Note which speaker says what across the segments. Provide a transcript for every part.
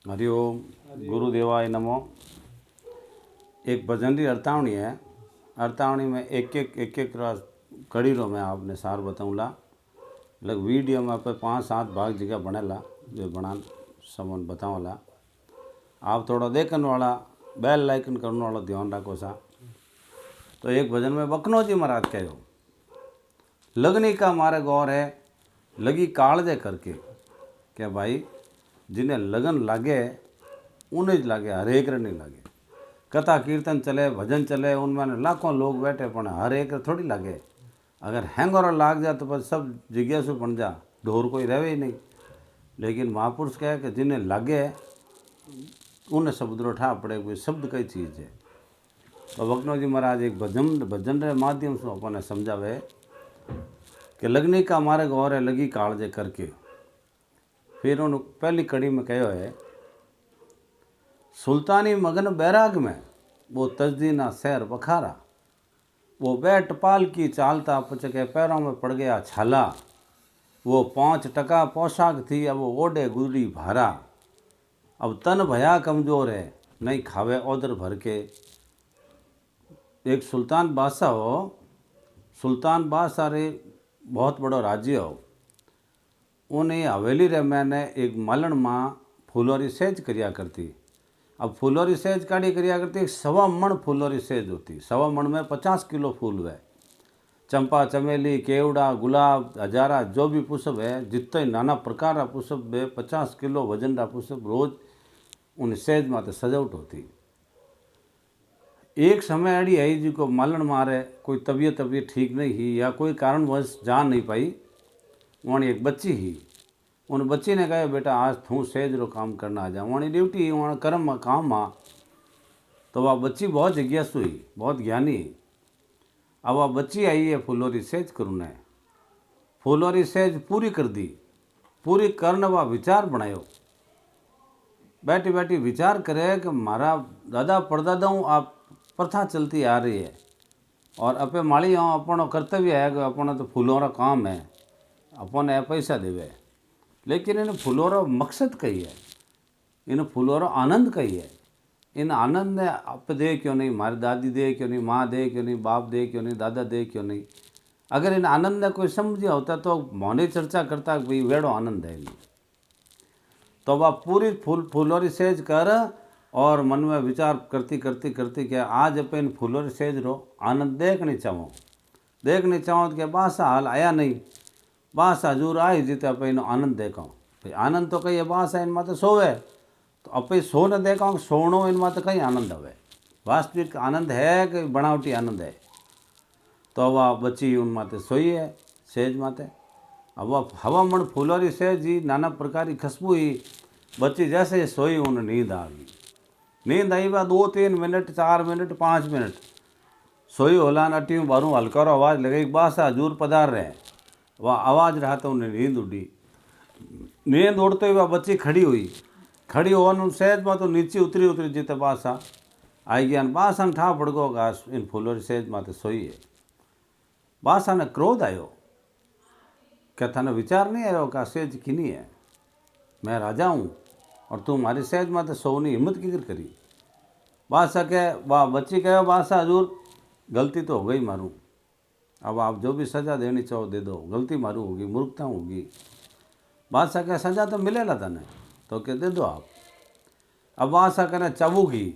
Speaker 1: हरिओम। गुरुदेवाय नमो। एक भजन री अर्थावणी है। अर्थावणी में एक कड़ी रो मैं आपने सार बताऊँला। लग वीडियो में पे 5-7 भाग जगह बनेला जो बना समन बताऊँला। आप थोड़ा देखने वाला बेल लाइकन करने वाला ध्यान रखो सा। तो एक भजन में बकनो जी महाराज कहो, लगनी का मारे गौर है लगी कालजे करके। क्या भाई जिन्हें लगन लागे उन्हें लागे, हर एक नहीं लागे। कथा कीर्तन चले, भजन चले, उनमें लाखों लोग बैठे पण हर एक थोड़ी लागे। अगर हैंगोर लाग जाए तो बस सब जिज्ञासु बन जा, ढोर कोई रहे ही नहीं। लेकिन महापुरुष कहे कि जिन्हें लागे उन्हें शब्द उठा पड़े, कोई शब्द कई चीज़ है। तो बकनो जी महाराज एक भजन रे माध्यम से अपने समझावे कि लगनी का मारे गौर है लगी कालजे करके। फिर उन्होंने पहली कड़ी में कहो है, सुल्तानी मगन बैराग में वो तजदीना सैर बखारा। वो बैठ पाल की चालता पचके पैरों में पड़ गया छाला। वो 5 टका पोशाक थी अब वो ओढ़े गुड़ी भारा। अब तन भया कमजोर है नहीं खावे ओदर भर के। एक सुल्तान बादशाह हो, सुल्तान बादशाह रे बहुत बड़ो राज्य हो। उन्हें हवेली रे मैंने एक मालन माँ फूलोरी सेज करिया करती। अब फूलोरी सेज काढ़ी करिया करती, 1.25 मण फूलोरी सेज होती। 1.25 मण में 50 किलो फूल हुए। चंपा, चमेली, केवड़ा, गुलाब, हजारा जो भी पुष्प है, जितने नाना प्रकार का पुष्प है, 50 किलो वजन का पुष्प रोज उन सेज माते सजावट होती। एक समय अड़ी है जी को मालन मारे कोई तबीयत ठीक नहीं ही या कोई कारणवश जा नहीं पाई। वहाँ एक बच्ची ही, उन बच्ची ने कहा बेटा आज तू सेज रो काम करना आ जा। वहाँ ड्यूटी वहाँ कर्म काम आ। तो वह बच्ची बहुत जिज्ञासु हुई, बहुत ज्ञानी। अब वह बच्ची आई है फूलोरी सेज करूने। फूलोरी सेज पूरी कर दी। पूरी करने वह विचार बनायो। बैठी बैठी विचार करे कि मारा दादा परदादाओं आप प्रथा चलती आ रही है और अपे माली अपनो कर्तव्य है कि अपना तो फूलों का काम है, अपन ए पैसा देवे। लेकिन इन फूलों का मकसद कही है, इन फूलों का आनंद कही है। इन आनंद ने आप दे क्यों नहीं, मारी दादी दे क्यों नहीं, माँ दे क्यों नहीं, बाप दे क्यों नहीं, दादा दे क्यों नहीं। अगर इन आनंद ने कोई समझिया होता तो मोने चर्चा करता कि भाई वेड़ो आनंद है इन्हें। तो वह पूरी फूलोरी सेज कर और मन में विचार करती करती करती क्या आज अपन इन फूलोरी सेज रो आनंद देखनी चाहो तो क्या बासा हाल आया नहीं। बास हजूर आई जीते अपन इन आनंद देखो। भाई आनंद तो कहीं बास है इन माते सोवे तो अपन सो न देखो सोनो इन माते कहीं आनंद आवे। वास्तविक आनंद है कि बनावटी आनंद है। तो वह बच्ची उन माते सोई है सेज माते। अब वह हवामण फूलोरी सेज जी नाना प्रकार की खुशबू ही। बच्ची जैसे सोई उन नींद आ गई। नींद आई वह 2-3 मिनट 4 मिनट 5 मिनट सोई होला न अटी बारू हल्का आवाज़ लगे बास हजूर पधार रहे। वह आवाज़ रहा तो उन्हें नींद उड़ी। नींद उड़ते ही वह बच्ची खड़ी होने सहज में तो नीचे उतरी जीते बासा आई गया। बासा ने ठा पड़ गो घास इन फूलों सहज माते सोई है। बासा ने क्रोध आयो, क्या थाने विचार नहीं आयो कि सेज किनी है, मैं राजा हूँ और तू हमारी सहज माते सोने हिम्मत किधर करी। बादशाह कहे वाह बच्ची कहो बादशाह हजूर गलती तो हो गई मारूँ, अब आप जो भी सज़ा देनी चाहो दे दो, गलती मारू होगी मूर्खता होगी। बादशाह कहे सज़ा तो मिलेला तने तो क्या दे दो आप। अब बादशाह कहने चाबुक ही,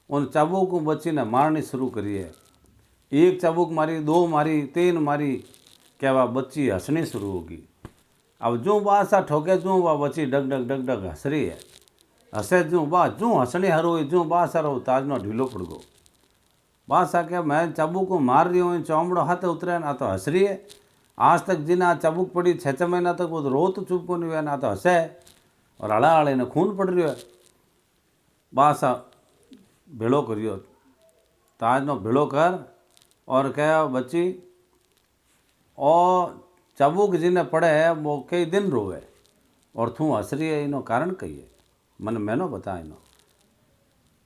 Speaker 1: उन चाबुक को बच्ची ने मारनी शुरू करी है। एक चाबुक मारी, 2 मारी, 3 मारी, क्या वह बच्ची हंसनी शुरू होगी। अब जो बादशाह ठोके जो वह बच्ची डग डग हंस रही है। हंसे जो हंसनी हरोई जो बादशाह रो ताजनो ढीलो पड़ गो। बादशाह क्या मैं चाबुक को मार रही हूँ, चौमड़ो हाथ उतरे ना तो हंस रही है। आज तक जिना चाबुक पड़ी 6 महीना तक वो तो रो तो चुप को नहीं हुआ ना तो हंसे और हड़ा हड़े ने खून पड़ रही है। बादशाह भेड़ो करियो, ताजनो भेड़ो कर और कह बच्ची और चाबुक जिन्हें पड़े है वो कई दिन रोवे और तू हंस रही है, इनो कारण कही है मैनो बता इनो।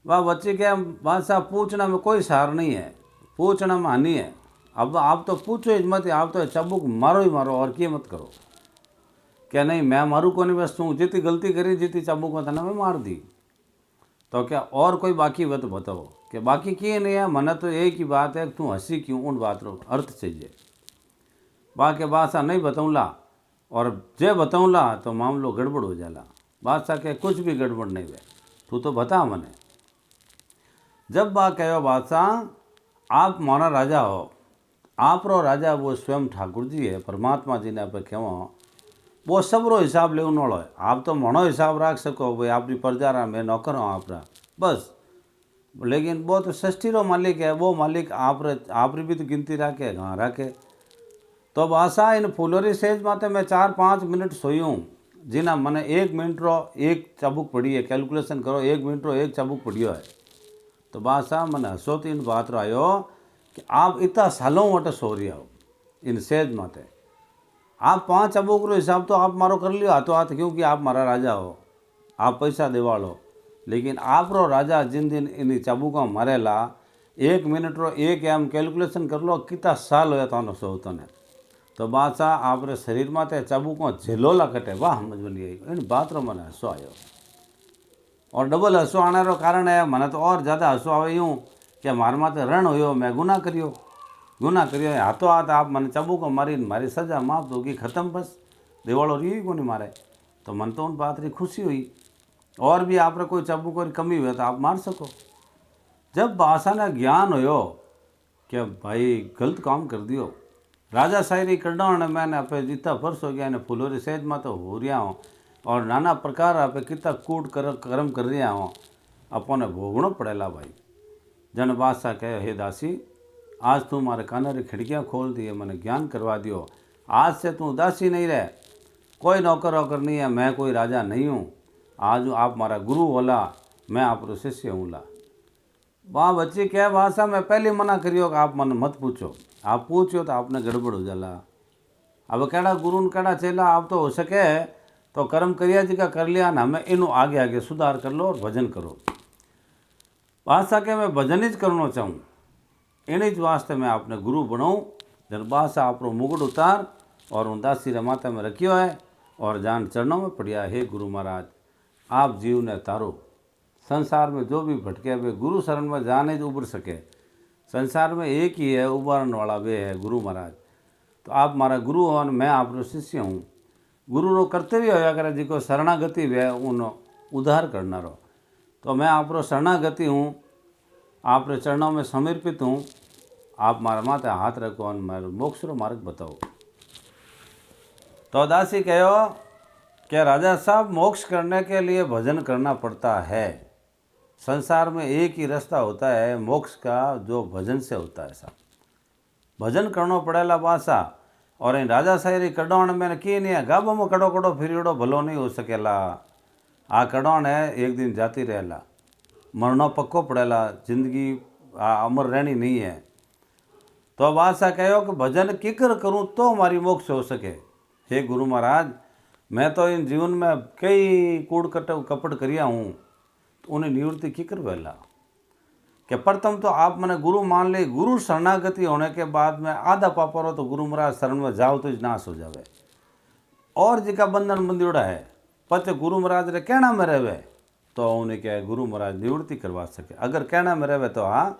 Speaker 1: वह बच्ची के बादशाह पूछना में कोई सार नहीं है, पूछना में हानि है। अब आप तो पूछो ही मत, आप तो चाबुक मारो ही मारो और किए मत करो। क्या नहीं मैं मारू को नहीं, बस तू जितनी गलती करी जितनी चाबुक में तने मैं मार दी। तो क्या और कोई बाकी बात बताओ कि बाकी किए नहीं है। मने तो एक ही बात है, तू हंसी क्यों, उन बात रो अर्थ चाहिए। बाकी बादशाह नहीं बताऊँला, और जे बताऊँला तो मामलो गड़बड़ हो जाला। बादशाह के कुछ भी गड़बड़ नहीं हुए, तू तो बता मने। जब बा कहो बादशाह आप मारा राजा हो, आप रो राजा वो स्वयं ठाकुर जी है, परमात्मा जी ने आप कहो वो सबरो हिसाब ले वालो है। आप तो मनो हिसाब रख सको भाई, आपकी प्रजा रहा, मैं नौकर हूँ आपरा बस। लेकिन वो तो सृष्टि रो मालिक है, वो मालिक आपरी भी तो गिनती रखे, हाँ रखे। तो बादशाह इन फूलोरी सेज माते मैं 4-5 मिनट सोई हूँ, जिना मैंने 1 मिनट रो 1 चाबुक पड़ी है। कैलकुलेशन करो, 1 मिनट रो 1 चाबुक पड़ियो है। तो बादशाह मैंने हसो तो इन बात रो आयो कि आप इतना सालों वटे सो रही हो इन सेज माते। आप 5 चाबुक रो हिसाब तो आप मारो कर लियो हाथों हाथ, क्योंकि आप मारा राजा हो, आप पैसा देवाड़ो। लेकिन आप रो राजा जिन दिन इन चाबुका मारेला 1 मिनट रो 1 एम कैलकुलेशन कर लो कितना साल होया तो सोतो ने। तो बादशाह आप शरीर में चाबुको झेलोला कटे, वाह समझ में नहीं आई। इन बात रो मैंने हसो आयो, और डबल हसो आने रो कारण है मैंने तो और ज़्यादा हसो आवे यूँ कि मार माते रण हो, मैं गुनाह करियो हाथों हाथ आप मैंने चाबुको मारी मारी सजा माफ दोगी, खत्म बस देवाड़ो रही को नहीं मारे। तो मन तो उन बात री खुशी हुई, और भी आप कोई चाबुको की कमी हुई तो आप मार सको। जब बादशाह ने ज्ञान हो कि भाई गलत काम कर दियो, राजा शायरी करना ने मैंने आप जितना वर्ष हो गया ने फुलोरी सहज में तो हो रहा हूँ, और नाना प्रकार आप कितना कूट कर्म कर रहा हूँ, अपने भोगणो पड़ेला भाई। जन बादशाह कहे हे दासी, आज तू मारे काना री खिड़कियाँ खोल दी है, मैंने ज्ञान करवा दियो, आज से तू दासी नहीं रहे, कोई नौकर वोकर नहीं है, मैं कोई राजा नहीं हूँ, आज आप मारा गुरु होला, मैं आप रो शिष्य हूँ ला। वाह बच्ची क्या बादशाह, मैं पहले मना करियो कि आप मन मत पूछो, आप पूछो तो आपने गड़बड़ हो जाला। अब कहड़ा गुरु ने कहड़ा चेला, आप तो हो सके तो कर्म करिया जी का कर लिया ना, हमें इनू आगे आगे सुधार कर लो और भजन करो। बादशाह के मैं भजन ही करना चाहूँ, इन वास्ते मैं आपने गुरु बनाऊँ। जन बादशाह आप मुकुट उतार और उन दासी रे माता में रखियो है, और जान चरणों में पड़िया, हे गुरु महाराज आप जीव ने तारो। संसार में जो भी भटके वे गुरु शरण में जाने जो उबर सके, संसार में एक ही है उबारने वाला, वे है गुरु महाराज। तो आप मारा गुरु हो, मैं आप रो शिष्य हूँ। गुरु रो कर्तव्य होया करे जिको शरणागति वे उन उद्धार करना रो। तो मैं आप रो शरणागति हूँ, आप रे चरणों में समर्पित हूँ, आप मारा माथे हाथ रखो और मारे मोक्ष रो मार्ग बताओ। तो दासी कहो कि राजा साहब मोक्ष करने के लिए भजन करना पड़ता है। संसार में एक ही रास्ता होता है मोक्ष का, जो भजन से होता है साहब, भजन करना पड़ेला बादशाह। और इन राजा शायरी कड़ौण मैंने की नहीं है, गाबो में कड़ो कड़ो फिरियोड़ो भलो नहीं हो सकेला। आ कड़ौण है एक दिन जाती रहेला, मरनो पक्को पड़ेला, जिंदगी अमर रहनी नहीं है। तो बादशाह कहो कि भजन किकर करूँ तो हमारी मोक्ष हो सके। हे गुरु महाराज, मैं तो इन जीवन में कई कूड़ कपट करिया हूँ, तो उन्हें निवृत्ति किकर वेला कि प्रथम तो आप मैंने गुरु मान ले। गुरु शरणागति होने के बाद में आधा पापा रो तो गुरु महाराज शरण में जाओ तो नाश हो जावे, और जिका बंधन बंदियोड़ा है पच गुरु महाराज रे कहना में रहे तो उन्हें क्या गुरु महाराज निवृत्ति करवा सके। अगर कहना में रहे तो हाँ,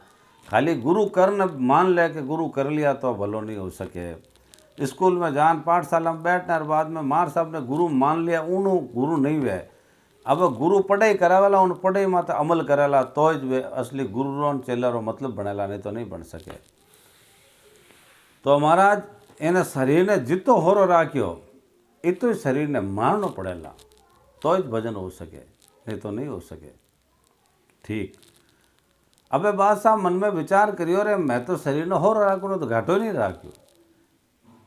Speaker 1: खाली गुरु करने मान ले कि गुरु कर लिया तो भलो नहीं हो सके। स्कूल में जान पाठशाला में बैठने बाद में मार साहब ने गुरु मान लिया, उन्हों गुरु नहीं वे। अब गुरु पढ़ाई करावेला, उन पढ़ाई में तो अमल करेला तो ज वे असली गुरु रो चेला रो मतलब बनेला, नहीं तो नहीं बन सके। तो महाराज एने शरीर ने जितो होरो राख्यो इतो शरीर ने मारना पड़ेला तो ज भजन हो सके, नहीं तो नहीं हो सके। ठीक। अबे बादशाह मन में विचार करियो रे, मैं तो शरीर ने होरो राखो तो घाटो नहीं राख्यो।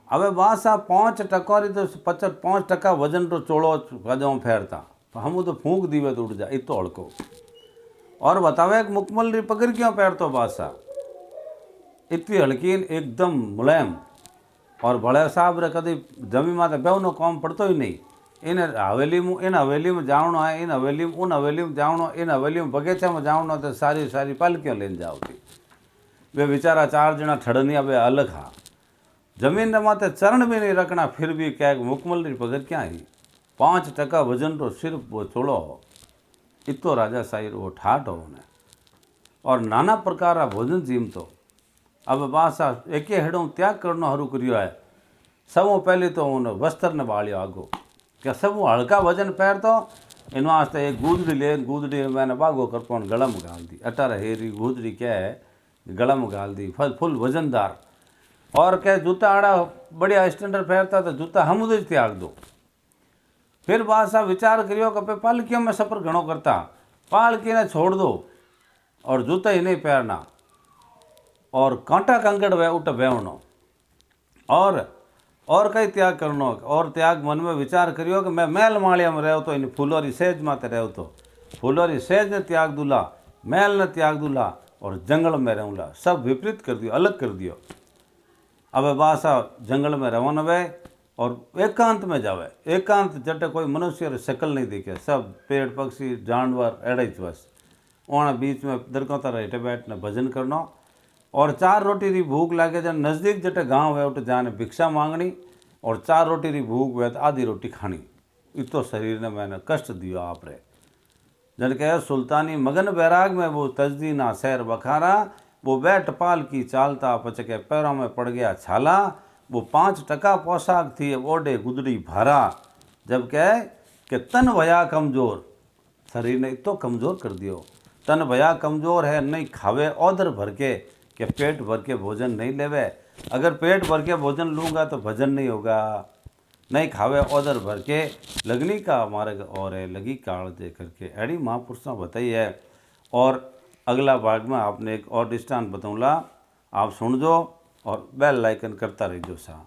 Speaker 1: अबे बादशाह 5% तो 5% वजन रो चोड़ो गजों फेरता, तो हम तो फूंक दीवे तो उड़ जा इतो हड़को। और बतावे मुकमल री पकड़ क्यों पैरतो बादशाह, इतनी हल्की एकदम मुलायम। और बड़े साहब रे कभी जमी माते बेवनो काम पड़तो ही नहीं। इन हवेली में जावनो है, इन हवेली में उन हवेली में जावनो, इन हवेली में बगीचा में जावनो, तो सारी सारी पालकियों लेन जाओगी। वे बेचारा 4 जना ठड़निया वे अलग हा, जमीन ने माते चरण भी नहीं रखना, फिर भी क्या मुकमल री पकड़ क्या ही। 5% वजन तो सिर्फ वो छोड़ो इतो राजा साहिर वो ठाट हो ने और नाना प्रकार भोजन जीम तो अब बासा एक हेड़ों त्याग करनो हरू करियो है। सबों पहले तो उन वस्त्र ने बालियो आगो क्या सब हल्का वजन पैर तो इन वास्ते एक गूदड़ी ले गूदड़ी मैंने बागो कर पौन गला में गाल दी। 18 हेरी गूदड़ी क्या है गला में गाल दी फुल वजनदार और क्या जूता आड़ा बढ़िया स्टैंडर्ड पहनता तो जूता हम उधर त्याग दो। फिर बादशाह विचार करियो कि पालकियों में सफ़र घणो करता पालकी ने छोड़ दो और जूता ही नहीं पहनना और कांटा कंकड़ वे उठ बेवनो और कई त्याग करनो और त्याग मन में विचार करियो कि मैं महल मालिया में रहो तो इन फूलोरी सेज माते रहो तो फूलोरी सेज ने त्याग दूला महल ने त्याग दूला और जंगल में रहूँला सब विपरीत कर दियो अलग कर दियो। अब बादशाह जंगल में रवाना वे और एकांत में जावे एकांत जटे कोई मनुष्य री शक्ल नहीं दिखे सब पेड़ पक्षी जानवर एड़े ही बस वहाँ बीच में दरकोता हेठे बैठने भजन करनो और 4 रोटी री भूख लागे जन नज़दीक जटे गांव है उठ जाने भिक्षा मांगनी और 4 रोटी री भूख हुए तो आधी रोटी खानी। इतो शरीर ने मैंने कष्ट दियो आप रे जन कह सुल्तानी मगन बैराग में वो तजदी ना सैर बखारा वो बैठ पाल की चालता पचके पैरों में पड़ गया छाला वो 5% पोशाक थी ओडे गुदड़ी भारा जब कह कि तन भया कमज़ोर शरीर ने इतो कमज़ोर कर दियो तन भया कमज़ोर है नहीं खावे औदर भर के कि पेट भर के भोजन नहीं लेवे अगर पेट भर के भोजन लूँगा तो भजन नहीं होगा नहीं खावे औदर भर के लगनी का मार्ग और है लगी काल दे करके एड़ी महापुरुषों बताई है। और अगला भाग में आपने एक और दृष्टांत बताऊँगा आप सुन जो और बेल लाइकन करता रह जो सा।